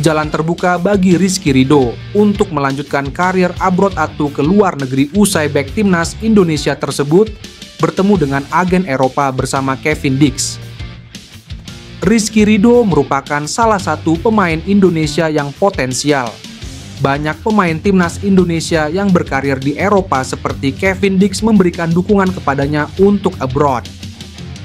jalan terbuka bagi Rizky Ridho untuk melanjutkan karir abroad atau ke luar negeri usai bek timnas Indonesia tersebut bertemu dengan agen Eropa bersama Kevin Dix. Rizky Ridho merupakan salah satu pemain Indonesia yang potensial. Banyak pemain timnas Indonesia yang berkarir di Eropa seperti Kevin Dix memberikan dukungan kepadanya untuk abroad.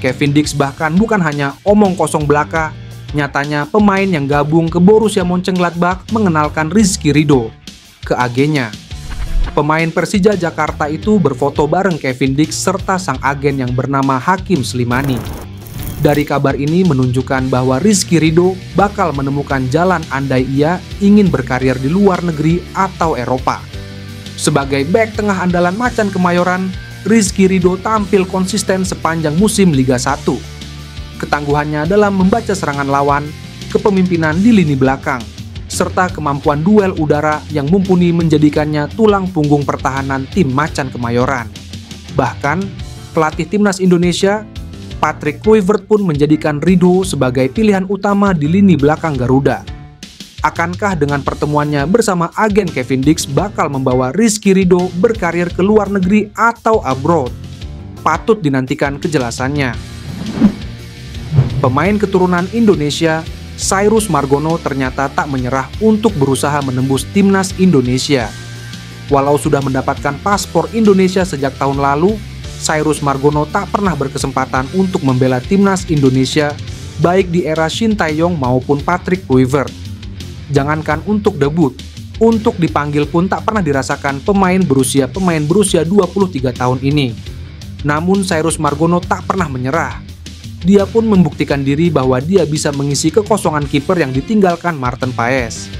Kevin Dix bahkan bukan hanya omong kosong belaka, nyatanya pemain yang gabung ke Borussia Mönchengladbach mengenalkan Rizky Ridho ke agennya. Pemain Persija Jakarta itu berfoto bareng Kevin Dix serta sang agen yang bernama Hakim Slimani. Dari kabar ini menunjukkan bahwa Rizky Ridho bakal menemukan jalan andai ia ingin berkarir di luar negeri atau Eropa. Sebagai bek tengah andalan Macan Kemayoran, Rizky Ridho tampil konsisten sepanjang musim Liga 1. Ketangguhannya dalam membaca serangan lawan, kepemimpinan di lini belakang, serta kemampuan duel udara yang mumpuni menjadikannya tulang punggung pertahanan tim Macan Kemayoran. Bahkan, pelatih timnas Indonesia, Patrick Kluivert pun menjadikan Ridho sebagai pilihan utama di lini belakang Garuda. Akankah dengan pertemuannya bersama agen Kevin Dix bakal membawa Rizky Ridho berkarir ke luar negeri atau abroad? Patut dinantikan kejelasannya. Pemain keturunan Indonesia, Cyrus Margono ternyata tak menyerah untuk berusaha menembus timnas Indonesia. Walau sudah mendapatkan paspor Indonesia sejak tahun lalu, Cyrus Margono tak pernah berkesempatan untuk membela timnas Indonesia, baik di era Shin Tae-yong maupun Patrick Kluivert. Jangankan untuk debut, untuk dipanggil pun tak pernah dirasakan pemain berusia 23 tahun ini. Namun Cyrus Margono tak pernah menyerah. Dia pun membuktikan diri bahwa dia bisa mengisi kekosongan kiper yang ditinggalkan Maarten Paes.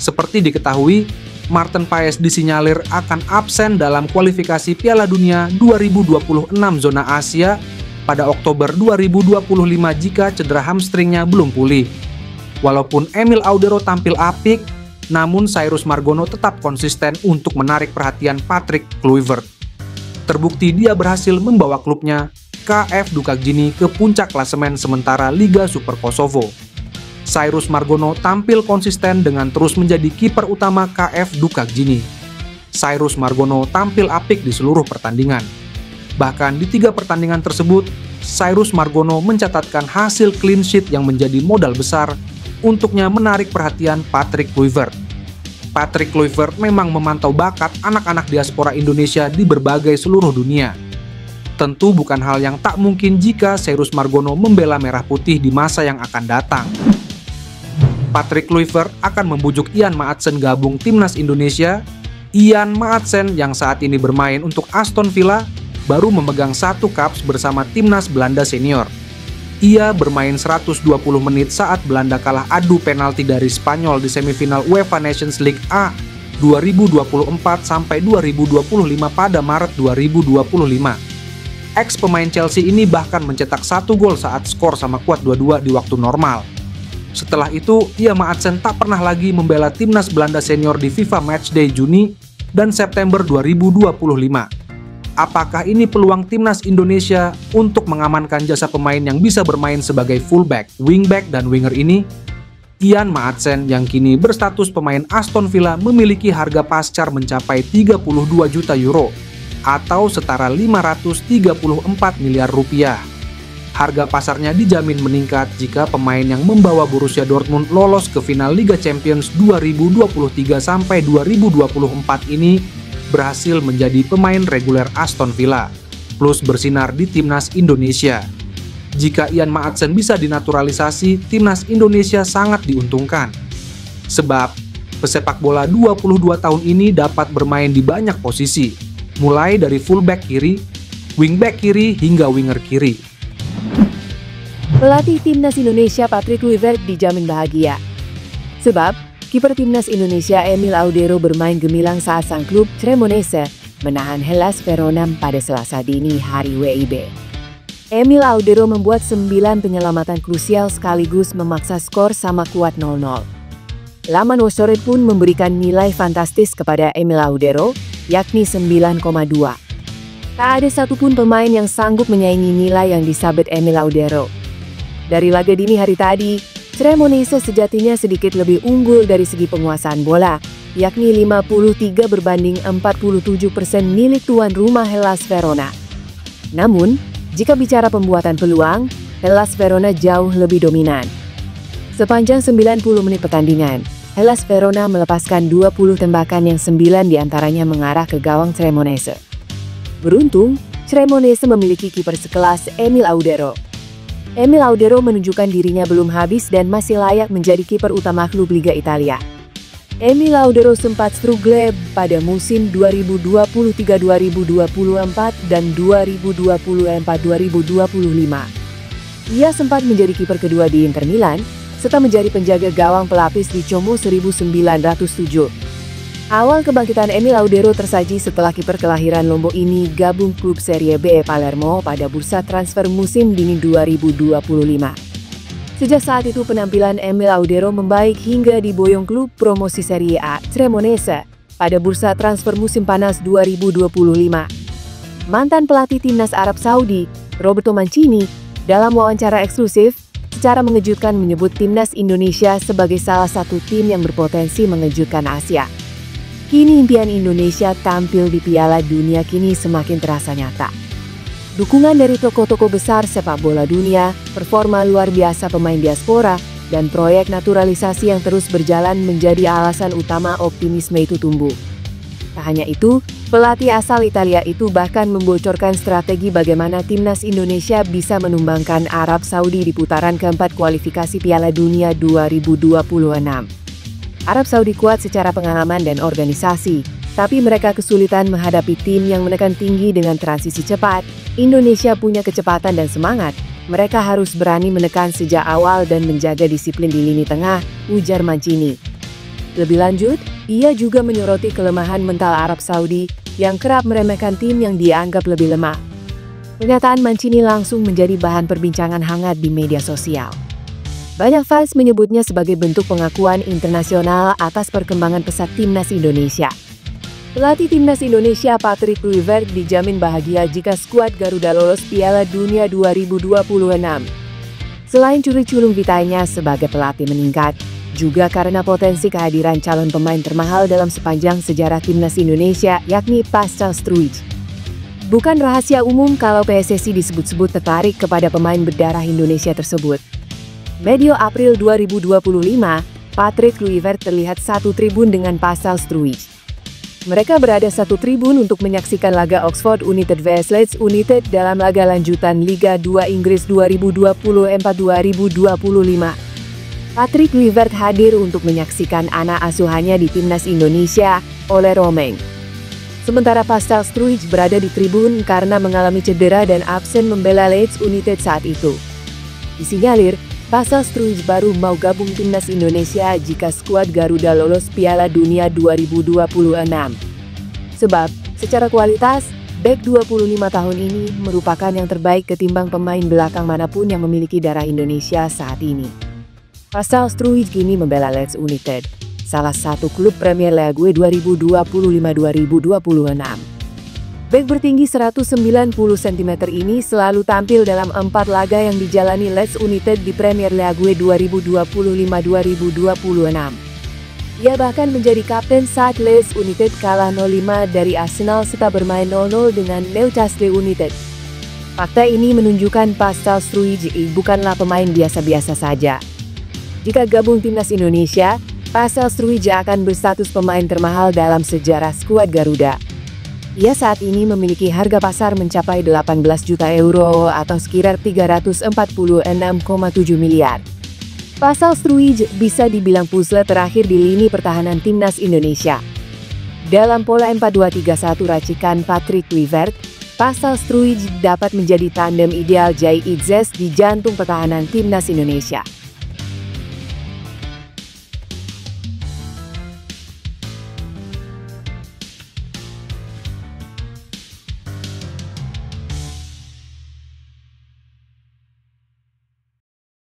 Seperti diketahui, Maarten Paes disinyalir akan absen dalam kualifikasi Piala Dunia 2026 zona Asia pada Oktober 2025 jika cedera hamstringnya belum pulih. Walaupun Emil Audero tampil apik, namun Cyrus Margono tetap konsisten untuk menarik perhatian Patrick Kluivert. Terbukti dia berhasil membawa klubnya KF Dukakjini ke puncak klasemen sementara Liga Super Kosovo. Cyrus Margono tampil konsisten dengan terus menjadi kiper utama KF Dukakjini. Cyrus Margono tampil apik di seluruh pertandingan. Bahkan di 3 pertandingan tersebut, Cyrus Margono mencatatkan hasil clean sheet yang menjadi modal besar untuknya menarik perhatian Patrick Kluivert. Patrick Kluivert memang memantau bakat anak-anak diaspora Indonesia di berbagai seluruh dunia. Tentu bukan hal yang tak mungkin jika Cyrus Margono membela merah putih di masa yang akan datang. Patrick Kluivert akan membujuk Ian Maatsen gabung timnas Indonesia. Ian Maatsen yang saat ini bermain untuk Aston Villa baru memegang 1 caps bersama timnas Belanda senior. Ia bermain 120 menit saat Belanda kalah adu penalti dari Spanyol di semifinal UEFA Nations League A 2024-2025 pada Maret 2025. Ex-pemain Chelsea ini bahkan mencetak 1 gol saat skor sama kuat 2-2 di waktu normal. Setelah itu, Ian Maatsen tak pernah lagi membela timnas Belanda senior di FIFA Matchday Juni dan September 2025. Apakah ini peluang timnas Indonesia untuk mengamankan jasa pemain yang bisa bermain sebagai fullback, wingback, dan winger ini? Ian Maatsen yang kini berstatus pemain Aston Villa memiliki harga pascar mencapai 32 juta euro atau setara 534 miliar rupiah. Harga pasarnya dijamin meningkat jika pemain yang membawa Borussia Dortmund lolos ke final Liga Champions 2023-2024 ini berhasil menjadi pemain reguler Aston Villa, plus bersinar di timnas Indonesia. Jika Ian Maatsen bisa dinaturalisasi, timnas Indonesia sangat diuntungkan. Sebab, pesepak bola 22 tahun ini dapat bermain di banyak posisi, mulai dari fullback kiri, wingback kiri, hingga winger kiri. Pelatih timnas Indonesia Patrick Kluivert dijamin bahagia. Sebab, kiper timnas Indonesia Emil Audero bermain gemilang saat sang klub Cremonese menahan Hellas Verona pada Selasa dini hari WIB. Emil Audero membuat 9 penyelamatan krusial sekaligus memaksa skor sama kuat 0-0. Laman Wosoret pun memberikan nilai fantastis kepada Emil Audero, yakni 9,2. Tak ada satupun pemain yang sanggup menyaingi nilai yang disabet Emil Audero. Dari laga dini hari tadi, Cremonese sejatinya sedikit lebih unggul dari segi penguasaan bola, yakni 53 berbanding 47% milik tuan rumah Hellas Verona. Namun, jika bicara pembuatan peluang, Hellas Verona jauh lebih dominan. Sepanjang 90 menit pertandingan, Hellas Verona melepaskan 20 tembakan yang 9 diantaranya mengarah ke gawang Cremonese. Beruntung, Cremonese memiliki kiper sekelas Emil Audero. Emil Audero menunjukkan dirinya belum habis dan masih layak menjadi kiper utama klub Liga Italia. Emil Audero sempat struggle pada musim 2023-2024 dan 2024-2025. Ia sempat menjadi kiper kedua di Inter Milan, serta menjadi penjaga gawang pelapis di Como 1907. Awal kebangkitan Emil Audero tersaji setelah kiper kelahiran Lombok ini gabung klub Serie B Palermo pada bursa transfer musim dingin 2025. Sejak saat itu penampilan Emil Audero membaik hingga diboyong klub promosi Serie A Cremonese pada bursa transfer musim panas 2025. Mantan pelatih timnas Arab Saudi, Roberto Mancini, dalam wawancara eksklusif, secara mengejutkan menyebut timnas Indonesia sebagai salah satu tim yang berpotensi mengejutkan Asia. Kini impian Indonesia tampil di Piala Dunia kini semakin terasa nyata. Dukungan dari tokoh-tokoh besar sepak bola dunia, performa luar biasa pemain diaspora, dan proyek naturalisasi yang terus berjalan menjadi alasan utama optimisme itu tumbuh. Tak hanya itu, pelatih asal Italia itu bahkan membocorkan strategi bagaimana timnas Indonesia bisa menumbangkan Arab Saudi di putaran keempat kualifikasi Piala Dunia 2026. Arab Saudi kuat secara pengalaman dan organisasi, tapi mereka kesulitan menghadapi tim yang menekan tinggi dengan transisi cepat. Indonesia punya kecepatan dan semangat, mereka harus berani menekan sejak awal dan menjaga disiplin di lini tengah, ujar Mancini. Lebih lanjut, ia juga menyoroti kelemahan mental Arab Saudi yang kerap meremehkan tim yang dianggap lebih lemah. Pernyataan Mancini langsung menjadi bahan perbincangan hangat di media sosial. Banyak fans menyebutnya sebagai bentuk pengakuan internasional atas perkembangan pesat timnas Indonesia. Pelatih timnas Indonesia Patrick Kluivert dijamin bahagia jika skuad Garuda lolos Piala Dunia 2026. Selain curi-culung vitanya sebagai pelatih meningkat, juga karena potensi kehadiran calon pemain termahal dalam sepanjang sejarah timnas Indonesia, yakni Pascal Struijk. Bukan rahasia umum kalau PSSI disebut-sebut tertarik kepada pemain berdarah Indonesia tersebut. Medio April 2025, Patrick Kluivert terlihat satu tribun dengan Pascal Struijk. Mereka berada satu tribun untuk menyaksikan laga Oxford United vs Leeds United dalam laga lanjutan Liga 2 Inggris 2024-2025. Patrick Kluivert hadir untuk menyaksikan anak asuhannya di timnas Indonesia, Ole Romeng. Sementara Pascal Struijk berada di tribun karena mengalami cedera dan absen membela Leeds United saat itu. Disinyalir, Pascal Struijk baru mau gabung timnas Indonesia jika skuad Garuda lolos Piala Dunia 2026. Sebab, secara kualitas, bek 25 tahun ini merupakan yang terbaik ketimbang pemain belakang manapun yang memiliki darah Indonesia saat ini. Pascal Struijk kini membela Leeds United, salah satu klub Premier League 2025-2026. Bek bertinggi 190 cm ini selalu tampil dalam 4 laga yang dijalani Leeds United di Premier League 2025-2026. Ia bahkan menjadi kapten saat Leeds United kalah 0-5 dari Arsenal serta bermain 0-0 dengan Newcastle United. Fakta ini menunjukkan Pascal Struijk bukanlah pemain biasa-biasa saja. Jika gabung timnas Indonesia, Pascal Struijk akan berstatus pemain termahal dalam sejarah skuad Garuda. Ia saat ini memiliki harga pasar mencapai 18 juta euro atau sekitar 346,7 miliar. Pascal Struijk bisa dibilang puzzle terakhir di lini pertahanan timnas Indonesia. Dalam pola 4-2-3-1 racikan Patrick Kluivert, Pascal Struijk dapat menjadi tandem ideal Jai Itzes di jantung pertahanan timnas Indonesia.